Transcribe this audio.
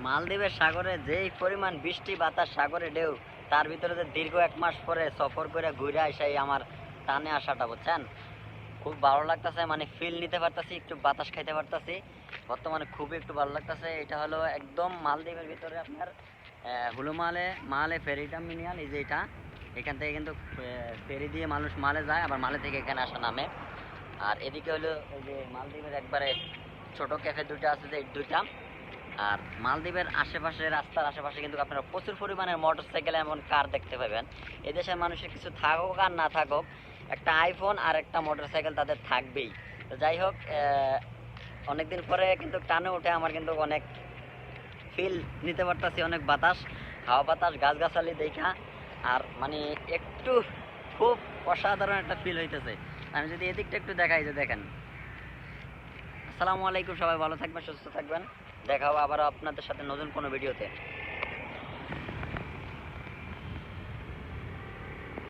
মালদ্বীপের সাগরে যেই পরিমাণ বৃষ্টি বাতাস সাগরে ঢেউ, তার ভিতরে যে দীর্ঘ 1 মাস পরে সফর করে ঘুরে আসাই আমার টানে আসাটা, বুঝছেন? খুব ভালো লাগতেছে, মানে ফিল নিতে পারতাছি, একটু বাতাস খাইতে পারতাছি বর্তমানে, খুবই একটু ভালো লাগতেছে। এটা হলো একদম মালদ্বীপের ভিতরে আপনার হুলুমালে মালে ফেরি টার্মিনাল। এই যে এটা, এখান থেকে কিন্তু ফেরি দিয়ে মানুষ মালে যায়, আবার মালে থেকে এখানে আসা নামে। আর এদিকে হলো ওই যে মালদ্বীপের একবারে ছোট ক্যাফে দুইটা আছে, যে দুইটা। আর মালদ্বীপের আশেপাশে, রাস্তার আশেপাশে কিন্তু আপনারা প্রচুর পরিমাণে মোটরসাইকেল এবং কার দেখতে পাবেন। এদেশের মানুষের কিছু থাকুক আর না থাকুক, একটা আইফোন আর একটা মোটরসাইকেল তাদের থাকবেই। তো যাই হোক, অনেকদিন পরে কিন্তু টানে উঠে আমার কিন্তু অনেক ফিল নিতে পারতাছি, অনেক বাতাস, হাওয়া বাতাস, গাছগাছালি দেখা। আর মানে একটু খুব অসাধারণ একটা ফিল হইতেছে। আমি যদি এদিকটা একটু দেখাই, যে দেখেন। আসসালামু আলাইকুম, সবাই ভালো থাকবেন, সুস্থ থাকবেন। দেখা হবে আবার আপনাদের সাথে নতুন কোনো ভিডিওতে।